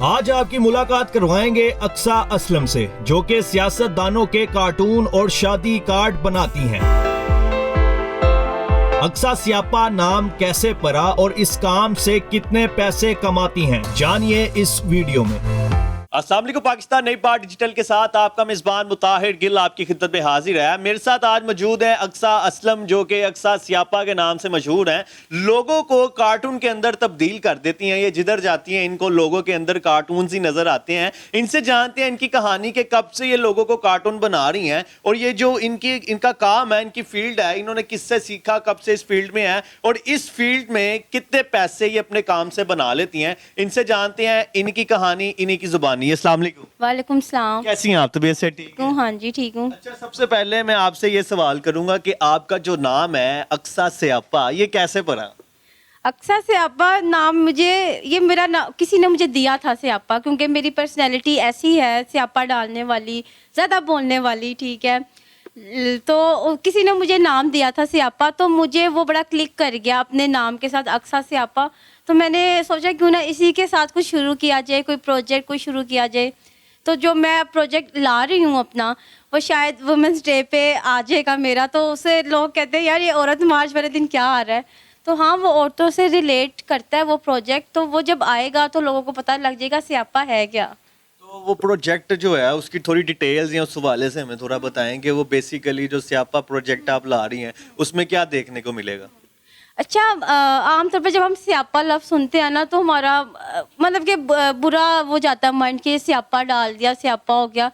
आज आपकी मुलाकात करवाएंगे अक्सा असलम से, जो कि सियासतदानों के कार्टून और शादी कार्ड बनाती हैं। अक्सा स्यापा नाम कैसे पड़ा और इस काम से कितने पैसे कमाती हैं, जानिए इस वीडियो में। अस्सलाम वालेकुम। पाकिस्तान नई बात डिजिटल के साथ आपका मेज़बान मुताहिर गिल आपकी खिदमत में हाजिर है। मेरे साथ आज मौजूद है अक्सा असलम, जो कि अक्सा स्यापा के नाम से मशहूर हैं। लोगों को कार्टून के अंदर तब्दील कर देती हैं। ये जिधर जाती हैं इनको लोगों के अंदर कार्टून ही नजर आते हैं। इनसे जानते हैं इनकी कहानी के कब से ये लोगों को कार्टून बना रही हैं और ये जो इनका काम है, इनकी फील्ड है, इन्होंने किससे सीखा, कब से इस फील्ड में है और इस फील्ड में कितने पैसे ये अपने काम से बना लेती हैं। इनसे जानते हैं इनकी कहानी इन्हीं की जुबानी। अस्सलाम वालेकुम। वालेकुम सलाम। कैसी हैं आप? तबीयत से ठीक है? हाँ जी ठीक हूँ। अच्छा, सबसे पहले मैं आपसे ये सवाल करूंगा कि आपका जो नाम है अक्सा स्यापा, ये कैसे पड़ा? अक्सा स्यापा नाम मेरा नाम किसी ने मुझे दिया था स्यापा, क्योंकि मेरी पर्सनैलिटी ऐसी है, स्यापा डालने वाली, ज़्यादा बोलने वाली, ठीक है। तो किसी ने मुझे नाम दिया था स्यापा, तो मुझे वो बड़ा क्लिक कर गया अपने नाम के साथ, अक्सा स्यापा। तो मैंने सोचा क्यों ना इसी के साथ कुछ शुरू किया जाए, कोई प्रोजेक्ट कोई शुरू किया जाए। तो जो मैं प्रोजेक्ट ला रही हूँ अपना, वो शायद वुमेंस डे पे आ जाएगा मेरा। तो उसे लोग कहते हैं यार ये औरत मार्च वाले दिन क्या आ रहा है। तो हाँ, वो औरतों से रिलेट करता है वो प्रोजेक्ट। तो वो जब आएगा तो लोगों को पता लग जाएगा स्यापा है क्या। तो वो प्रोजेक्ट जो है उसकी थोड़ी डिटेल्स या उस हवाले से हमें थोड़ा बताएं कि वो बेसिकली जो स्यापा प्रोजेक्ट आप ला रही हैं उसमें क्या देखने को मिलेगा? अच्छा, आमतौर पर जब हम स्यापा लफ्ज़ सुनते हैं ना, तो हमारा मतलब कि बुरा वो जाता है माइंड कि स्यापा डाल दिया, स्यापा हो गया।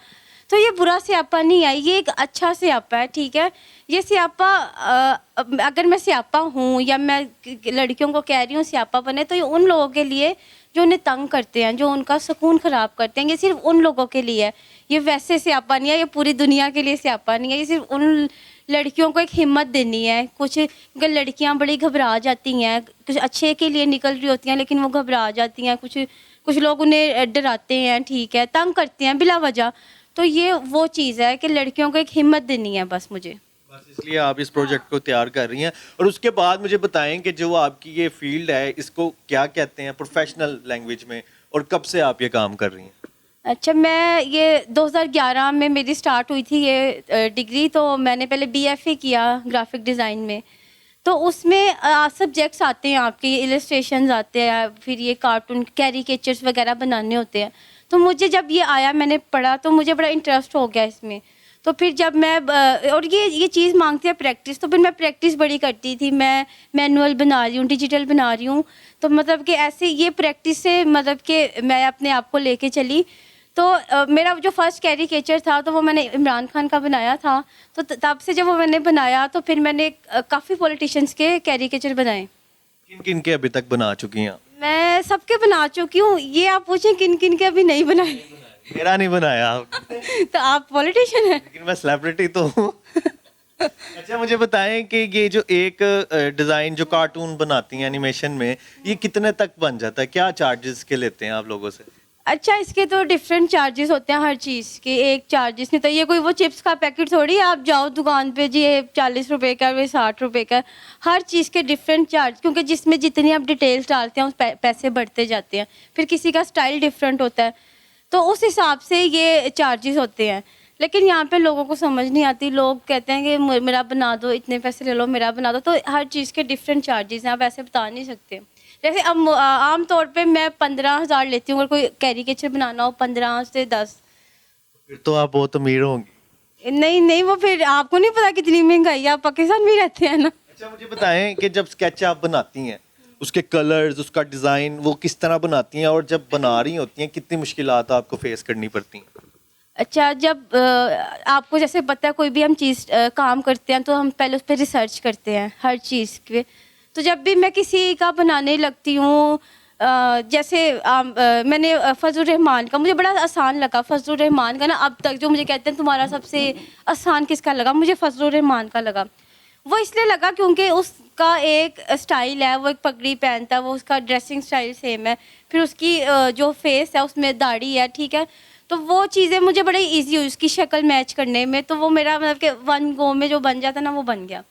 तो ये बुरा स्यापा नहीं है, ये एक अच्छा स्यापा है, ठीक है। ये स्यापा अगर मैं स्यापा हूँ या मैं लड़कियों को कह रही हूँ स्यापा बने, तो ये उन लोगों के लिए जो उन्हें तंग करते हैं, जो उनका सुकून ख़राब करते हैं। ये सिर्फ उन लोगों के लिए है, ये वैसे स्यापा नहीं है, ये पूरी दुनिया के लिए स्यापा नहीं है। ये सिर्फ उन लड़कियों को एक हिम्मत देनी है। कुछ क्योंकि लड़कियां बड़ी घबरा जाती हैं, कुछ अच्छे के लिए निकल रही होती हैं लेकिन वो घबरा जाती हैं। कुछ लोग उन्हें डराते हैं, ठीक है, तंग करते हैं बिला वजह। तो ये वो चीज़ है कि लड़कियों को एक हिम्मत देनी है बस मुझे। बस इसलिए आप इस प्रोजेक्ट को तैयार कर रही हैं। और उसके बाद मुझे बताएं कि जो आपकी ये फील्ड है इसको क्या कहते हैं प्रोफेशनल लैंग्वेज में, और कब से आप ये काम कर रही हैं? अच्छा, मैं ये 2011 में मेरी स्टार्ट हुई थी ये डिग्री। तो मैंने पहले बीएफए किया ग्राफिक डिज़ाइन में। तो उसमें सब्जेक्ट्स आते हैं आपके, इलस्ट्रेशंस आते हैं, फिर ये कार्टून कैरिकेचर्स वगैरह बनाने होते हैं। तो मुझे जब ये आया, मैंने पढ़ा, तो मुझे बड़ा इंटरेस्ट हो गया इसमें। तो फिर जब मैं और ये चीज़ मांगती है प्रैक्टिस, तो फिर मैं प्रैक्टिस बड़ी करती थी। मैं मैनुअल बना रही हूँ, डिजिटल बना रही हूँ। तो मतलब कि ऐसे ये प्रैक्टिस से मतलब कि मैं अपने आप को लेके चली। तो मेरा जो फर्स्ट कैरिकेचर था तो वो मैंने इमरान खान का बनाया था। तो तब से जब वो मैंने बनाया तो फिर मैंने काफ़ी पॉलिटिशियंस के कैरिकेचर बनाए। किन किन के अभी तक बना चुकी हैं? मैं सबके बना चुकी हूँ। ये आप पूछें किन किन के अभी नहीं बनाए। मेरा नहीं बनाया आप। तो आप पॉलिटिशियन हैं? लेकिन मैं सेलिब्रिटी तो हूँ। अच्छा, मुझे बताएं कि ये जो एक डिज़ाइन जो कार्टून बनाती हैं एनिमेशन में, ये कितने तक बन जाता है? क्या चार्जेस के लेते हैं आप लोगों से? अच्छा, इसके तो डिफरेंट चार्जेस होते हैं हर चीज़ के। एक चार्जेस नहीं, तो ये कोई वो चिप्स का पैकेट थोड़ी आप जाओ दुकान पे जी ये 40 रुपए का, ये 60 रुपए का। हर चीज़ के डिफरेंट चार्ज, क्योंकि जिसमें जितनी आप डिटेल्स डालते हैं उस पैसे बढ़ते जाते हैं। फिर किसी का स्टाइल डिफरेंट होता है, तो उस हिसाब से ये चार्जेस होते हैं। लेकिन यहाँ पे लोगों को समझ नहीं आती। लोग कहते हैं कि मेरा बना दो, इतने पैसे ले लो, मेरा बना दो। तो हर चीज़ के डिफरेंट चार्जेस हैं, आप ऐसे बता नहीं सकते। जैसे अब आम तौर पे मैं 15,000 लेती हूँ अगर कोई कैरिकेचर बनाना हो, 15 से 10। फिर तो आप बहुत अमीर होंगी। नहीं, वो फिर आपको नहीं पता कितनी महंगाई है, आप पाकिस्तान में रहते हैं ना। अच्छा, मुझे बताएं कि जब स्केच आप बनाती हैं उसके कलर्स, उसका डिज़ाइन वो किस तरह बनाती हैं, और जब बना रही होती हैं कितनी मुश्किलात आपको फेस करनी पड़ती हैं? अच्छा, जब आपको जैसे पता है कोई भी हम चीज़ काम करते हैं तो हम पहले उस पर रिसर्च करते हैं हर चीज़ पे। तो जब भी मैं किसी का बनाने लगती हूँ, जैसे मैंने फजलुर रहमान का, मुझे बड़ा आसान लगा फजलुर रहमान का ना। अब तक जो मुझे कहते हैं तुम्हारा सबसे आसान किसका लगा, मुझे फजलुर रहमान का लगा। वो इसलिए लगा क्योंकि उसका एक स्टाइल है, वो एक पगड़ी पहनता है, वो उसका ड्रेसिंग स्टाइल सेम है, फिर उसकी जो फेस है उसमें दाढ़ी है, ठीक है। तो वो चीज़ें मुझे बड़ी इजी हुई उसकी शक्ल मैच करने में। तो वो मेरा मतलब कि वन गो में जो बन जाता ना वो बन गया।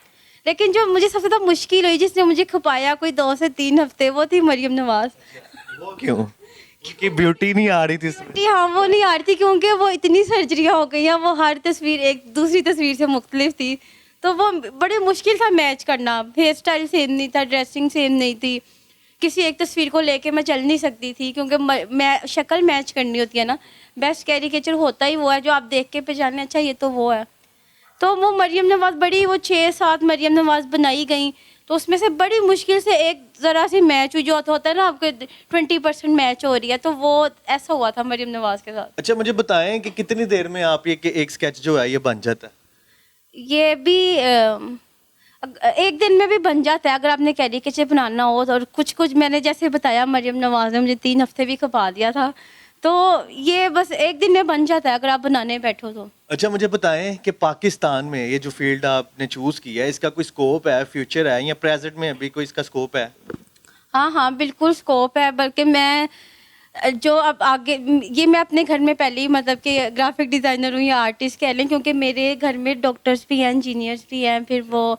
लेकिन जो मुझे सबसे ज़्यादा मुश्किल हुई, जिसने मुझे खपाया कोई 2 से 3 हफ्ते, वो थी मरियम नवाज़। वो क्यों? कि ब्यूटी नहीं आ रही थी इसमें। जी हाँ, वो नहीं आ रही थी क्योंकि वो इतनी सर्जरियाँ हो गई हैं, वो हर तस्वीर एक दूसरी तस्वीर से मुख्तलिफ थी, तो वो बड़ी मुश्किल था मैच करना। हेयर स्टाइल सेम नहीं था, ड्रेसिंग सेम नहीं थी, किसी एक तस्वीर को लेके मैं चल नहीं सकती थी क्योंकि मैं शक्ल मैच करनी होती है ना। बेस्ट कैरिकेचर होता ही वो है जो आप देख के पहचाने, अच्छा ये तो वो है। तो वो मरियम नवाज़ बड़ी, वो 6-7 मरियम नवाज़ बनाई गई, तो उसमें से बड़ी मुश्किल से एक ज़रा सी मैच हुई, जो होता है ना आपके 20% मैच हो रही है, तो वो ऐसा हुआ था मरियम नवाज़ के साथ। अच्छा मुझे बताएं कि कितनी देर में आप ये कि एक स्केच जो है ये बन जाता है? ये भी एक दिन में भी बन जाता है अगर आपने कैरिकेचर बनाना हो। और कुछ मैंने जैसे बताया, मरियम नवाज़ ने मुझे 3 हफ्ते भी खपा दिया था, तो ये बस एक दिन में बन जाता है अगर आप बनाने बैठो तो। अच्छा मुझे बताएं कि पाकिस्तान में ये जो फील्ड आपने चूज किया है, इसका कोई स्कोप है, फ्यूचर है, या प्रेजेंट में अभी कोई इसका स्कोप है? हाँ हाँ, बिल्कुल स्कोप है। बल्कि मैं जो अब आगे ये मैं अपने घर में पहले ही मतलब कि ग्राफिक डिज़ाइनर हूँ या आर्टिस्ट कह लें, क्योंकि मेरे घर में डॉक्टर्स भी हैं, इंजीनियर्स भी हैं, फिर वो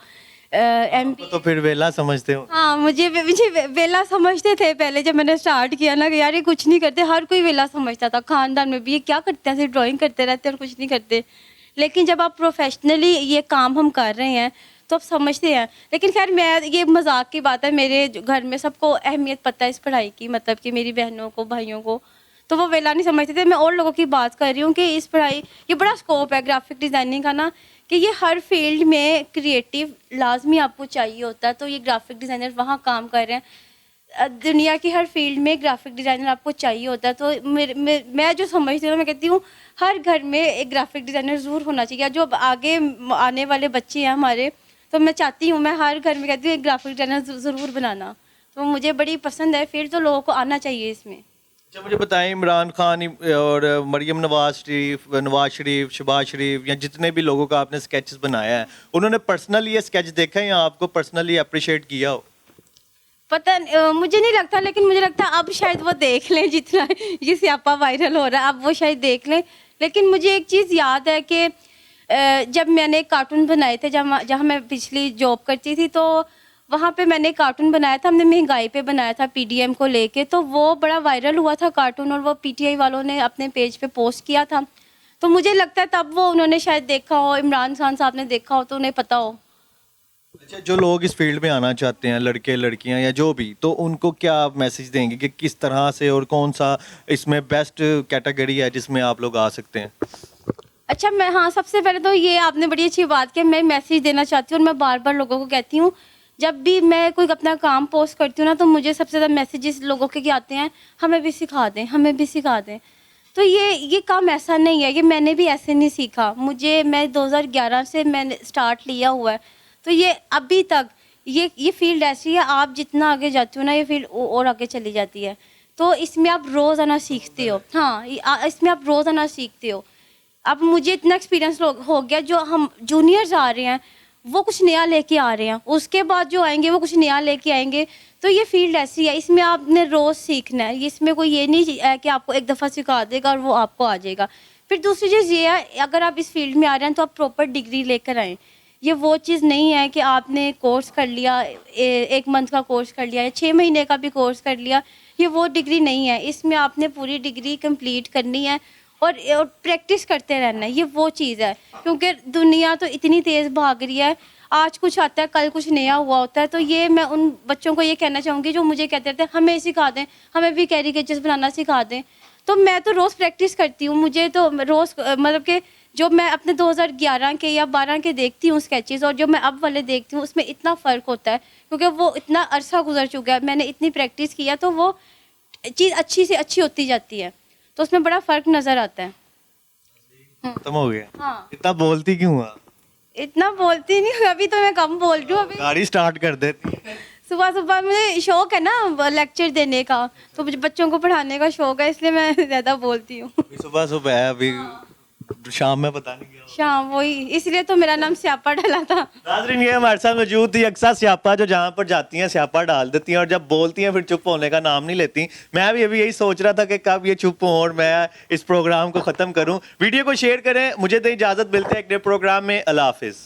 MP। तो फिर वेला समझते हो? हाँ, मुझे वेला समझते थे पहले जब मैंने स्टार्ट किया ना, कि यार ये कुछ नहीं करते। हर कोई वेला समझता था खानदान में भी, ये क्या करते हैं, सिर्फ ड्राइंग करते रहते हैं और कुछ नहीं करते। लेकिन जब आप प्रोफेशनली ये काम हम कर रहे हैं तो आप समझते हैं। लेकिन खैर, मैं ये मजाक की बात है, मेरे घर में सबको अहमियत पता है इस पढ़ाई की, मतलब कि मेरी बहनों को, भाइयों को, तो वो वेला नहीं समझते थे। मैं और लोगों की बात कर रही हूँ कि इस पढ़ाई, ये बड़ा स्कोप है ग्राफिक डिज़ाइनिंग का ना, कि ये हर फील्ड में क्रिएटिव लाजमी आपको चाहिए होता है। तो ये ग्राफिक डिज़ाइनर वहाँ काम कर रहे हैं, दुनिया की हर फील्ड में ग्राफिक डिज़ाइनर आपको चाहिए होता है। तो मैं जो समझती हूँ, मैं कहती हूँ हर घर में एक ग्राफिक डिज़ाइनर ज़रूर होना चाहिए। जो अब आगे आने वाले बच्चे हैं हमारे, तो मैं चाहती हूँ, मैं हर घर में कहती हूँ एक ग्राफिक डिज़ाइनर ज़रूर बनाना। तो मुझे बड़ी पसंद है फील्ड, तो लोगों को आना चाहिए इसमें। अच्छा मुझे बताएं, इमरान खान और मरियम नवाज शरीफ, शहबाज शरीफ, या जितने भी लोगों का आपने स्केचेस बनाया है, उन्होंने पर्सनली ये स्केच देखा है या आपको पर्सनली अप्रिशिएट किया हो? मुझे नहीं लगता, लेकिन मुझे लगता है अब शायद वो देख लें, जितना ये स्यापा वायरल हो रहा है अब वो शायद देख लें। लेकिन मुझे एक चीज़ याद है कि जब मैंने कार्टून बनाए थे, जहाँ मैं पिछली जॉब करती थी, तो वहाँ पे मैंने कार्टून बनाया था, हमने महंगाई पे बनाया था PDM को लेके, तो वो बड़ा वायरल हुआ था कार्टून, और वो PTI वालों ने अपने पेज पे पोस्ट किया था। तो मुझे लगता है तब वो उन्होंने शायद देखा हो, इमरान खान साहब ने देखा हो, तो उन्हें पता हो। अच्छा, जो लोग इस फील्ड में आना चाहते हैं, लड़के लड़कियां या जो भी, तो उनको क्या आप मैसेज देंगे कि किस तरह से और कौन सा इसमें बेस्ट कैटेगरी है जिसमें आप लोग आ सकते हैं? अच्छा, मैं, हाँ, सबसे पहले तो ये आपने बड़ी अच्छी बात की, मैं मैसेज देना चाहती हूँ, और मैं बार बार लोगों को कहती हूँ, जब भी मैं कोई अपना काम पोस्ट करती हूँ ना, तो मुझे सबसे ज़्यादा मैसेजेस लोगों के आते हैं, हमें भी सिखा दें, हमें भी सिखा दें। तो ये काम ऐसा नहीं है, ये मैंने भी ऐसे नहीं सीखा, मैं 2011 से मैंने स्टार्ट लिया हुआ है, तो ये अभी तक ये फील्ड ऐसी है, आप जितना आगे जाते हो ना, ये फील्ड और आगे चली जाती है। तो इसमें आप रोज़ाना सीखते हो। हाँ, इसमें आप रोज़ाना सीखते हो। अब मुझे इतना एक्सपीरियंस हो गया, जो हम जूनियर्स आ रहे हैं वो कुछ नया लेके आ रहे हैं, उसके बाद जो आएंगे वो कुछ नया लेके आएंगे। तो ये फील्ड ऐसी है, इसमें आपने रोज़ सीखना है। इसमें कोई ये नहीं है कि आपको एक दफ़ा सिखा देगा और वो आपको आ जाएगा। फिर दूसरी चीज़ ये है, अगर आप इस फील्ड में आ रहे हैं तो आप प्रॉपर डिग्री लेकर आएँ। ये वो चीज़ नहीं है कि आपने कोर्स कर लिया, 1 मंथ का कोर्स कर लिया या 6 महीने का भी कोर्स कर लिया, ये वो डिग्री नहीं है। इसमें आपने पूरी डिग्री कंप्लीट करनी है और प्रैक्टिस करते रहना है, ये वो चीज़ है। क्योंकि दुनिया तो इतनी तेज़ भाग रही है, आज कुछ आता है, कल कुछ नया हुआ होता है। तो ये मैं उन बच्चों को ये कहना चाहूँगी जो मुझे कहते रहते हैं हमें सिखा दें, हमें भी कैरिकेचर्स बनाना सिखा दें। तो मैं तो रोज़ प्रैक्टिस करती हूँ, मुझे तो रोज़ मतलब कि जो मैं अपने 2011 के या 12 के देखती हूँ स्केचेस और जो मैं अब वाले देखती हूँ, उसमें इतना फ़र्क होता है, क्योंकि वो इतना अरसा गुजर चुका है, मैंने इतनी प्रैक्टिस किया, तो वो चीज़ अच्छी से अच्छी होती जाती है, तो उसमें बड़ा फ़र्क नज़र आता है। खत्म हो गया? हाँ। इतना बोलती क्यों हुआ? इतना बोलती नहीं हूँ, अभी तो मैं कम बोल रही हूँ। अभी गाड़ी स्टार्ट कर देती। सुबह सुबह मुझे शौक है ना लेक्चर देने का, तो मुझे बच्चों को पढ़ाने का शौक है, इसलिए मैं ज़्यादा बोलती हूँ। सुबह सुबह है, अभी शाम में पता नहीं क्या होगा। शाम, वही इसलिए तो मेरा नाम स्यापा डला था। नाज़रीन, ये हमारे साथ मौजूद थी अक्सा स्यापा, जो जहाँ पर जाती हैं स्यापा डाल देती हैं और जब बोलती हैं फिर चुप होने का नाम नहीं लेती। मैं भी अभी यही सोच रहा था कि कब ये चुप हों और मैं इस प्रोग्राम को ख़त्म करूँ। वीडियो को शेयर करें। मुझे दें इजाज़त, मिलते हैं एक नए प्रोग्राम में। अल्लाह हाफिज़।